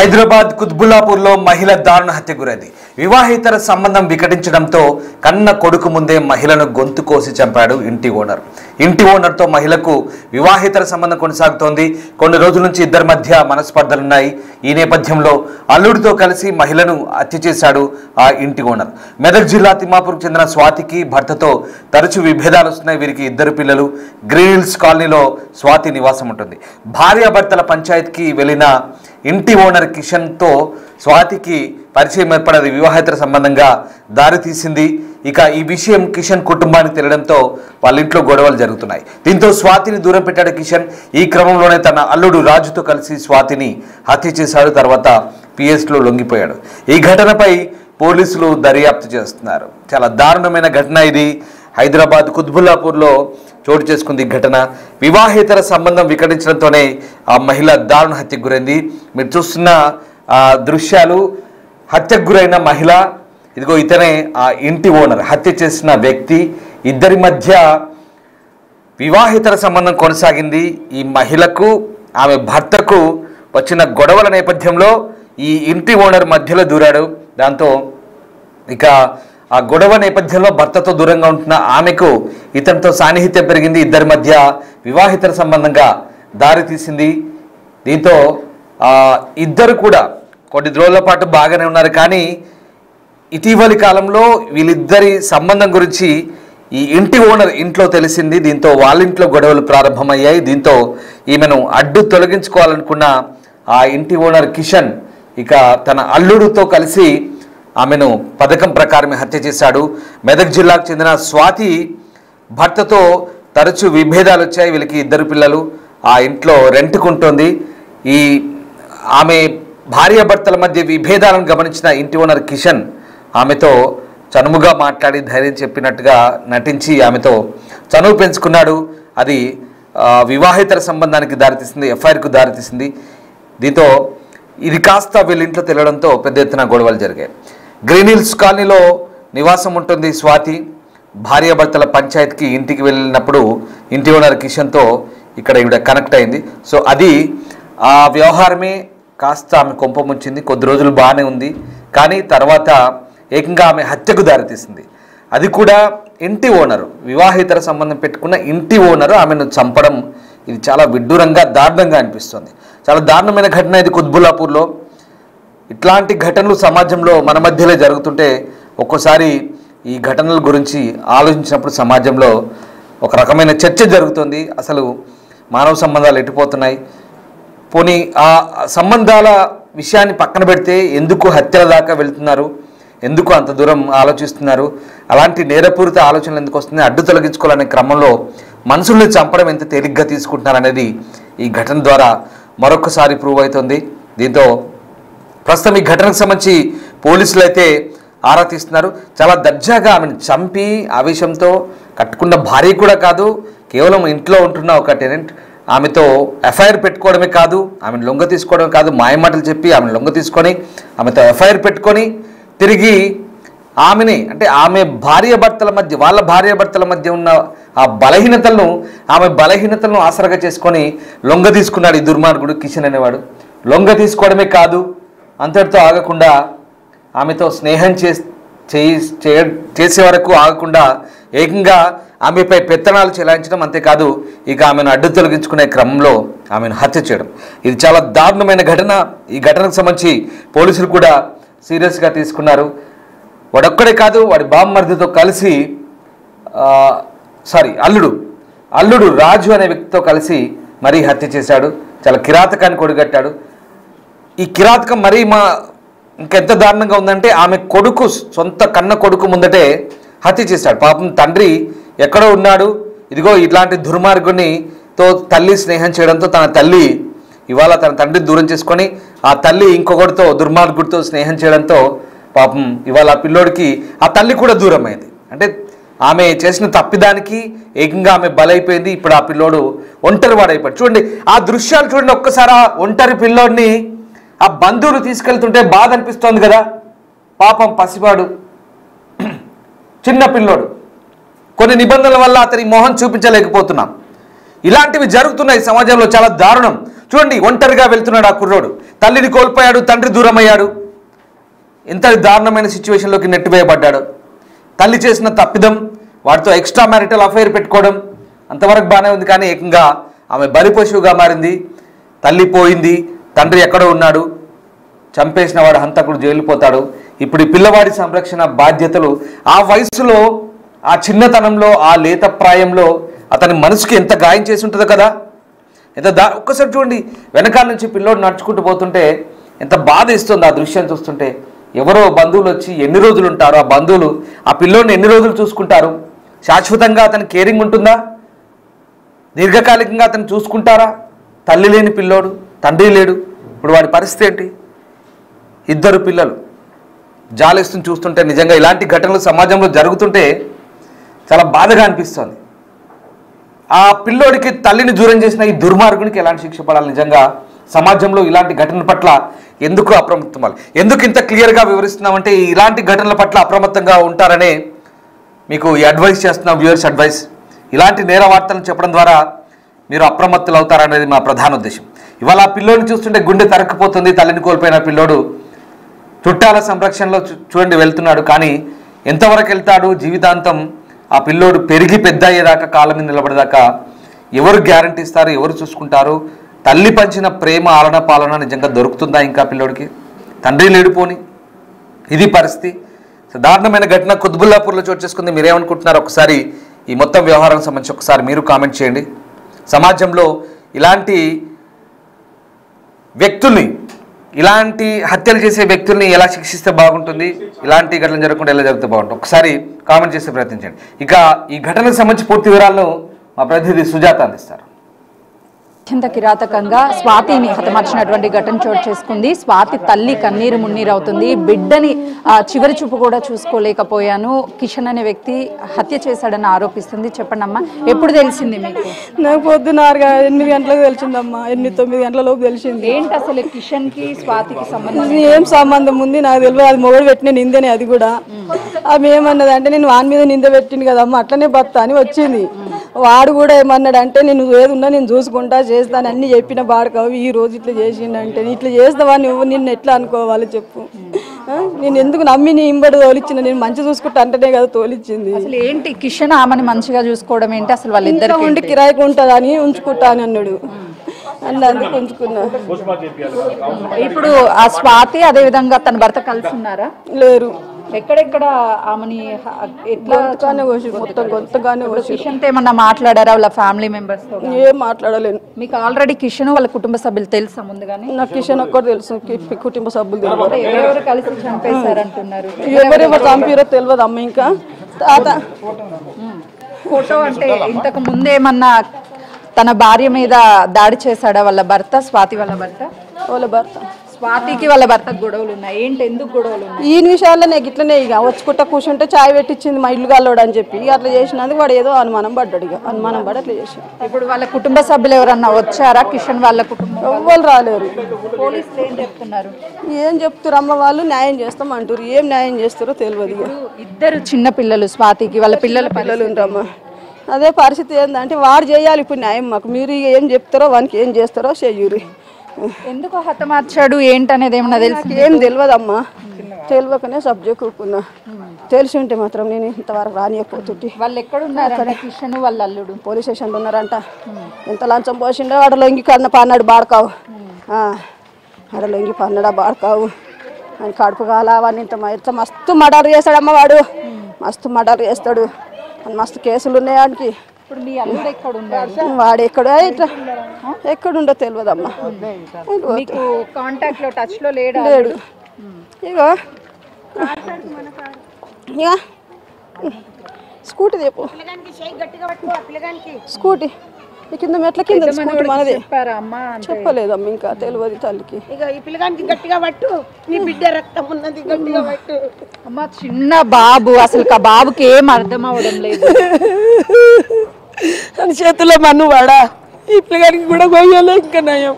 హైదరాబాద్ కుత్బుల్లాపూర్లో మహిళ దారుణ హత్య గురైంది. వివాహేతర సంబంధం వికటించడంతో కన్న కొడుకు ముందే మహిళను గొంతు కోసి చంపాడు ఇంటి ఓనర్. ఇంటి ఓనర్తో మహిళకు వివాహేతర సంబంధం కొనసాగుతోంది. కొన్ని రోజుల నుంచి ఇద్దరి మధ్య మనస్పర్ధలున్నాయి. ఈ నేపథ్యంలో అల్లుడితో కలిసి మహిళను హత్య చేశాడు ఆ ఇంటి ఓనర్. మెదక్ జిల్లా తిమ్మాపూర్కు చెందిన స్వాతికి భర్తతో తరచూ విభేదాలు వస్తున్నాయి. వీరికి ఇద్దరు పిల్లలు. గ్రీన్ హిల్స్ కాలనీలో స్వాతి నివాసం ఉంటుంది. భార్యాభర్తల పంచాయతీకి వెళ్ళిన ఇంటి ఓనర్ కిషన్తో స్వాతికి పరిచయం ఏర్పడేది వివాహేతర సంబంధంగా దారితీసింది. ఇక ఈ విషయం కిషన్ కుటుంబానికి తెలియడంతో వాళ్ళ ఇంట్లో గొడవలు జరుగుతున్నాయి. దీంతో స్వాతిని దూరం పెట్టాడు కిషన్. ఈ క్రమంలోనే తన అల్లుడు రాజుతో కలిసి స్వాతిని హత్య చేశాడు. తర్వాత పిఎస్లో లొంగిపోయాడు. ఈ ఘటనపై పోలీసులు దర్యాప్తు చేస్తున్నారు. చాలా దారుణమైన ఘటన ఇది. హైదరాబాద్ కుత్బుల్లాపూర్లో చోటు చేసుకుంది ఘటన. వివాహేతర సంబంధం వికటించడంతోనే ఆ మహిళ దారుణ హత్యకు గురైంది. మీరు చూస్తున్న దృశ్యాలు హత్యకు గురైన మహిళ, ఇదిగో ఇతనే ఆ ఇంటి ఓనర్, హత్య చేసిన వ్యక్తి. ఇద్దరి మధ్య వివాహేతర సంబంధం కొనసాగింది. ఈ మహిళకు ఆమె భర్తకు వచ్చిన గొడవల నేపథ్యంలో ఈ ఇంటి ఓనర్ మధ్యలో దూరాడు. దాంతో ఇక ఆ గొడవ నేపథ్యంలో భర్తతో దూరంగా ఉంటున్న ఆమెకు ఇతనితో సాన్నిహిత్యం పెరిగింది. ఇద్దరి మధ్య వివాహేతర సంబంధంగా దారితీసింది. దీంతో ఇద్దరు కూడా కొన్ని రోజుల పాటు బాగానే ఉన్నారు. కానీ ఇటీవలి కాలంలో వీళ్ళిద్దరి సంబంధం గురించి ఈ ఇంటి ఓనర్ ఇంట్లో తెలిసింది. దీంతో వాళ్ళ ఇంట్లో గొడవలు ప్రారంభమయ్యాయి. దీంతో ఈమెను అడ్డు తొలగించుకోవాలనుకున్న ఆ ఇంటి ఓనర్ కిషన్ ఇక తన అల్లుడితో కలిసి ఆమెను పథకం ప్రకారమే హత్య చేశాడు. మెదక్ జిల్లాకు చెందిన స్వాతి భర్తతో తరచూ విభేదాలు వచ్చాయి. వీళ్ళకి ఇద్దరు పిల్లలు. ఆ ఇంట్లో రెంట్కుంటోంది. ఆమె భార్యాభర్తల మధ్య విభేదాలను గమనించిన ఇంటి ఓనర్ కిషన్ ఆమెతో చనువుగా మాట్లాడి ధైర్యం చెప్పినట్టుగా నటించి ఆమెతో చనువు పెంచుకున్నాడు. అది వివాహేతర సంబంధానికి దారితీసింది, ఎఫ్ఐఆర్కు దారితీసింది. దీంతో ఇది కాస్త వీళ్ళ ఇంట్లో తెలియడంతో పెద్ద ఎత్తున గొడవలు జరిగాయి. గ్రీన్ హిల్స్ కాలనీలో నివాసం ఉంటుంది స్వాతి. భార్యాభర్తల పంచాయతీకి ఇంటికి వెళ్ళినప్పుడు ఇంటి ఓనర్ కిషన్తో ఇక్కడ ఈవిడ కనెక్ట్ అయింది. సో అది ఆ వ్యవహారమే కాస్త ఆమె కొంప ముంచింది. కొద్ది రోజులు బాగానే ఉంది. కానీ తర్వాత ఏకంగా ఆమె హత్యకు దారితీసింది. అది కూడా ఇంటి ఓనరు, వివాహేతర సంబంధం పెట్టుకున్న ఇంటి ఓనరు ఆమెను చంపడం, ఇది చాలా విడ్డూరంగా దారుణంగా అనిపిస్తుంది. చాలా దారుణమైన ఘటన ఇది కుత్బుల్లాపూర్లో. ఇట్లాంటి ఘటనలు సమాజంలో మన మధ్యలో జరుగుతుంటే ఒక్కోసారి ఈ ఘటనల గురించి ఆలోచించినప్పుడు సమాజంలో ఒక రకమైన చర్చ జరుగుతుంది. అసలు మానవ సంబంధాలు ఎట్టిపోతున్నాయి, పోనీ ఆ సంబంధాల విషయాన్ని పక్కన పెడితే ఎందుకు హత్యల దాకా వెళ్తున్నారు, ఎందుకు అంత దూరం ఆలోచిస్తున్నారు, అలాంటి నేరపూరిత ఆలోచనలు ఎందుకు వస్తున్నాయి, అడ్డు తొలగించుకోవాలనే క్రమంలో మనుషుల్ని చంపడం ఎంత తేలిగ్గా తీసుకుంటున్నారు అనేది ఈ ఘటన ద్వారా మరొకసారి ప్రూవ్ అవుతుంది. దీంతో ప్రస్తుతం ఈ ఘటనకు సంబంధించి పోలీసులు అయితే ఆరా తీస్తున్నారు. చాలా దర్జాగా ఆమెను చంపి ఆవేశంతో, కట్టుకున్న భార్య కూడా కాదు, కేవలం ఇంట్లో ఉంటున్న ఒక టెనెంట్, ఆమెతో ఎఫ్ఐఆర్ పెట్టుకోవడమే కాదు, ఆమెను లొంగ తీసుకోవడమే కాదు, మాయమాటలు చెప్పి ఆమెను లొంగ తీసుకొని ఆమెతో ఎఫ్ఐఆర్ పెట్టుకొని తిరిగి ఆమెని, అంటే ఆమె భార్యాభర్తల మధ్య, వాళ్ళ భార్యాభర్తల మధ్య ఉన్న ఆ బలహీనతలను, ఆమె బలహీనతలను ఆసరగా చేసుకొని లొంగ తీసుకున్నాడు ఈ దుర్మార్గుడు కిషన్ అనేవాడు. లొంగ తీసుకోవడమే కాదు, అంతటితో ఆగకుండా ఆమెతో స్నేహం చేసే వరకు ఆగకుండా ఏకంగా ఆమెపై పెత్తనాలు చెలాయించడం, అంతేకాదు ఇక ఆమెను అడ్డు తొలగించుకునే క్రమంలో ఆమెను హత్య చేయడం, ఇది చాలా దారుణమైన ఘటన. ఈ ఘటనకు సంబంధించి పోలీసులు కూడా సీరియస్గా తీసుకున్నారు. వాడొక్కడే కాదు, వాడి బామ్మర్దితో కలిసి అల్లుడు రాజు అనే వ్యక్తితో కలిసి మరీ హత్య చేశాడు. చాలా కిరాతకాన్ని కొడిగట్టాడు. ఈ కిరాతకం మరీ ఇంకెంత దారుణంగా ఉందంటే ఆమె కొడుకు, సొంత కన్న కొడుకు ముందటే హత్య చేశాడు. పాపం తండ్రి ఎక్కడో ఉన్నాడు. ఇదిగో ఇట్లాంటి దుర్మార్గునితో తల్లి స్నేహం చేయడంతో తన తల్లి ఇవాళ తన తండ్రిని దూరం చేసుకొని ఆ తల్లి ఇంకొకటితో, దుర్మార్గుడితో స్నేహం చేయడంతో పాపం ఇవాళ ఆ పిల్లోడికి ఆ తల్లి కూడా దూరం అయింది. అంటే ఆమె చేసిన తప్పిదానికి ఏకంగా ఆమె బలైపోయింది. ఇప్పుడు ఆ పిల్లోడు ఒంటరి వాడైపోయాడు. చూడండి ఆ దృశ్యాలు చూడండి ఒక్కసారి. ఆ ఒంటరి పిల్లోడిని ఆ బంధువులు తీసుకెళ్తుంటే బాధ అనిపిస్తోంది కదా. పాపం పసివాడు, చిన్న పిల్లోడు, కొన్ని నిబంధనల వల్ల అతని మొహం చూపించలేకపోతున్నాం. ఇలాంటివి జరుగుతున్నాయి సమాజంలో, చాలా దారుణం. చూడండి ఒంటరిగా వెళ్తున్నాడు ఆ కుర్రోడు, తల్లిని కోల్పోయాడు, తండ్రి దూరం అయ్యాడు, ఎంత దారుణమైన సిచ్యువేషన్లోకి నెట్టివేయబడ్డాడు. తల్లి చేసిన తప్పిదం, వాడితో ఎక్స్ట్రా మ్యారిటల్ అఫైర్ పెట్టుకోవడం అంతవరకు బాగానే ఉంది. కానీ ఏకంగా ఆమె బలిపశువుగా మారింది. తల్లి పోయింది, తండ్రి ఎక్కడో ఉన్నాడు, చంపేసిన వాడు హంతకుడు జైలు పోతాడు. ఇప్పుడు ఈ పిల్లవాడి సంరక్షణ బాధ్యతలు ఆ వయసులో, ఆ చిన్నతనంలో, ఆ లేత ప్రాయంలో అతని మనసుకి ఎంత గాయం చేసి ఉంటుందో కదా. ఒక్కసారి చూడండి, వెనకాల నుంచి పిల్లోడు నడుచుకుంటూ పోతుంటే ఎంత బాధ ఇస్తుంది ఆ దృశ్యం చూస్తుంటే. ఎవరో బంధువులు వచ్చి ఎన్ని రోజులు ఉంటారు, ఆ బంధువులు ఆ పిల్లోడిని ఎన్ని రోజులు చూసుకుంటారు? శాశ్వతంగా అతని కేరింగ్ ఉంటుందా? దీర్ఘకాలికంగా అతను చూసుకుంటారా? తల్లి లేని పిల్లోడు, తండ్రి లేడు. ఇప్పుడు వాడి పరిస్థితి ఏంటి? ఇద్దరు పిల్లలు. జాలేస్తుంది చూస్తుంటే. నిజంగా ఇలాంటి ఘటనలు సమాజంలో జరుగుతుంటే చాలా బాధగా అనిపిస్తుంది. ఆ పిల్లోడికి తల్లిని దూరం చేసిన ఈ దుర్మార్గునికి ఎలాంటి శిక్ష పడాలి? నిజంగా సమాజంలో ఇలాంటి ఘటనల పట్ల ఎందుకు అప్రమత్తం? ఎందుకు ఇంత క్లియర్గా వివరిస్తున్నామంటే ఇలాంటి ఘటనల పట్ల అప్రమత్తంగా ఉంటారనే మీకు ఈ అడ్వైస్ చేస్తున్నాం, వ్యూవర్స్ అడ్వైస్. ఇలాంటి నేర వార్తలను చెప్పడం ద్వారా మీరు అప్రమత్తులు అవుతారనేది మా ప్రధాన ఉద్దేశం. ఇవాళ ఆ పిల్లోడిని చూస్తుంటే గుండె తరక్కుపోతుంది. తల్లిని కోల్పోయిన పిల్లోడు చుట్టాల సంరక్షణలో చూడండి వెళ్తున్నాడు. కానీ ఎంతవరకు వెళ్తాడు? జీవితాంతం ఆ పిల్లోడు పెరిగి పెద్ద అయ్యేదాకా, కాళ్ళ మీద నిలబడేదాకా ఎవరు గ్యారంటీ ఇస్తారు? ఎవరు చూసుకుంటారు? తల్లి పంచిన ప్రేమ, ఆలన పాలన నిజంగా దొరుకుతుందా ఇంకా పిల్లోడికి? తండ్రి లేడిపోని ఇది పరిస్థితి. దారుణమైన ఘటన కుత్బుల్లాపూర్లో చోటు చేసుకుంది. మీరేమనుకుంటున్నారు? ఒకసారి ఈ మొత్తం వ్యవహారానికి సంబంధించి ఒకసారి మీరు కామెంట్ చేయండి. సమాజంలో ఇలాంటి వ్యక్తుల్ని, ఇలాంటి హత్యలు చేసే వ్యక్తుల్ని ఎలా శిక్షిస్తే బాగుంటుంది? ఇలాంటి ఘటనలు జరగకుండా ఎలా జరిగితే బాగుంటుంది? ఒకసారి కామెంట్ చేసే ప్రయత్నించండి. ఇక ఈ ఘటనకు సంబంధించి పూర్తి వివరాలను మా ప్రతినిధి సుజాత అందిస్తారు. అత్యంత కిరాతకంగా స్వాతిని హతమార్చినటువంటి ఘటన చోటు చేసుకుంది. స్వాతి తల్లి కన్నీరు మున్నీరు అవుతుంది. బిడ్డని చివరి చూపు కూడా చూసుకోలేకపోయాను, కిషన్ అనే వ్యక్తి హత్య చేశాడని ఆరోపిస్తుంది. చెప్పండి అమ్మా, ఎప్పుడు తెలిసింది మీకు? నాకు పొద్దున 8 గంటలకు తెలిసిందమ్మా. 8-9 గంటల లోపు తెలిసింది. ఏంటి అసలు కిషన్ కి స్వాతికి సంబంధం? ఏం సంబంధం ఉంది నాకు తెలియదు. అది మొగడు పెట్టిన నిందనే. అది కూడా ఆమె ఏమన్నది అంటే, నేను వాని మీద నింద పెట్టింది కదమ్మా, అట్లనే భర్త అని వచ్చింది. వాడు కూడా ఏమన్నాడు అంటే, నేను ఏదున్నా నేను చూసుకుంటా చేస్తాను అన్ని చెప్పిన బాడకావు. ఈ రోజు ఇట్లా చేసిండంటే, ఇట్లా చేస్తావా నువ్వు? నిన్ను ఎట్లా అనుకోవాలి చెప్పు? నేను ఎందుకు నమ్మి నీ ఇంబడి తోలిచ్చిన? నేను మంచి చూసుకుంటా అంటేనే కదా తోలిచ్చింది. అసలు ఏంటి కిషన్ ఆమెను మంచిగా చూసుకోవడం ఏంటి? అసలు వాళ్ళిద్దరు ఉండి కిరాయికి ఉంటుంది అని ఉంచుకుంటా అని అన్నాడు. అందుకు ఉంచుకున్నా. ఇప్పుడు ఆ స్వాతి అదే విధంగా తన భర్త కలిసి ఉన్నారా? లేరు. ఎక్కడెక్కడ ఆమెని ఎట్లా మొత్తం గొంతగానే కిషన్ తో ఏమన్నా మాట్లాడారా వాళ్ళ ఫ్యామిలీ మెంబర్స్ తో? ఏం మాట్లాడలేను. మీకు ఆల్రెడీ కిషన్ వాళ్ళ కుటుంబ సభ్యులు తెలుసా ముందుగానే? నాకు కిషన్ ఒక్కటి తెలుసు, కుటుంబ సభ్యులు తెలియదు. ఎవరెవరు కలిసి చంపేశారంటున్నారు? ఎవరెవరు చంపారో తెలియదు అమ్మ. ఇంకా ఫోటో అంటే ఇంతకు ముందేమన్నా తన భార్య మీద దాడి చేశాడా వాళ్ళ భర్త? స్వాతి వాళ్ళ భర్త? వాళ్ళ భర్త స్వాతికి వాళ్ళ భర్త గొడవలు ఉన్నాయి. ఏంటి, ఎందుకు గొడవలు ఉన్నాయి? ఈ విషయాల్లో నాకు ఇట్లనే ఇక వచ్చుకుంటా కూర్చుంటే చాయ్ పెట్టించింది మా ఇల్లు గాల్లోడు అని చెప్పి అట్లా చేసినందుకు వాడు ఏదో అనుమానం పడ్డాడు. ఇక అనుమానం పడి అట్లా చేసి. ఇప్పుడు వాళ్ళ కుటుంబ సభ్యులు ఎవరన్నా వచ్చారా? కిషన్ వాళ్ళ కుటుంబం ఎవ్వరు రాలేరు. పోలీసులు ఏం చెప్తున్నారు? ఏం చెప్తారు అమ్మ, వాళ్ళు న్యాయం చేస్తాం అంటారు. ఏం న్యాయం చేస్తారో తెలియదు. ఇక ఇద్దరు చిన్న పిల్లలు స్వాతికి, వాళ్ళ పిల్లలు ఉంటారమ్మా. అదే పరిస్థితి ఏంటంటే వాడు చేయాలి ఇప్పుడు న్యాయం. మాకు మీరు ఏం చెప్తారో వానికి ఏం చేస్తారో చెయ్యూరి. ఎందుకు హతమార్చాడు ఏంటనేది ఏమన్నా తెలుసు? ఏం తెలియదమ్మా. తెలియకనే సబ్జెక్ట్ కూకున్నా. తెలిసి ఉంటే మాత్రం నేను ఇంతవరకు రానియకపోతుంటే. వాళ్ళు ఎక్కడ ఉన్నారు? కిషన్ వాళ్ళ అల్లుడు పోలీస్ స్టేషన్లో ఉన్నారంట. ఎంత లంచం పోసిండో ఆడ లొంగి పన్నాడు బాడకావు. ఆడ లొంగి పన్నాడా బాడకావు అని కడుపు కాలావని ఇంత మస్తు మర్డర్ చేస్తాడమ్మ వాడు. మస్తు మర్డర్ చేస్తాడు. మస్తు కేసులు ఉన్నాయి వాడికి. ఇప్పుడు మీ అల్లుడు ఎక్కడ ఉన్నాడు? వాడు ఎక్కడో ఇట్లా ఎక్కడుండో తెలియదమ్మా. మీకు కాంటాక్ట్ లో టచ్ లో లేడు? ఇగో ఇక స్కూటీ తెప్పు. స్కూటీ కింద మెట్ల కింద స్కూటీ మనది. చెప్పలేదమ్మా ఇంకా తెలియదు తల్లికి. ఇక ఈ పిల్లగానికి గట్టిగా పట్టు, నీ బిడ్డ రక్తం ఉన్నది గట్టిగా పట్టు. అమ్మ చిన్న బాబు, అసలు ఆ బాబుకి ఏం అర్థం అవడం లేదు. చేతుల్లో మన్ను వాడా. ఈ పిల్లగానికి కూడా గొయ్యలే ఇంకా నయం.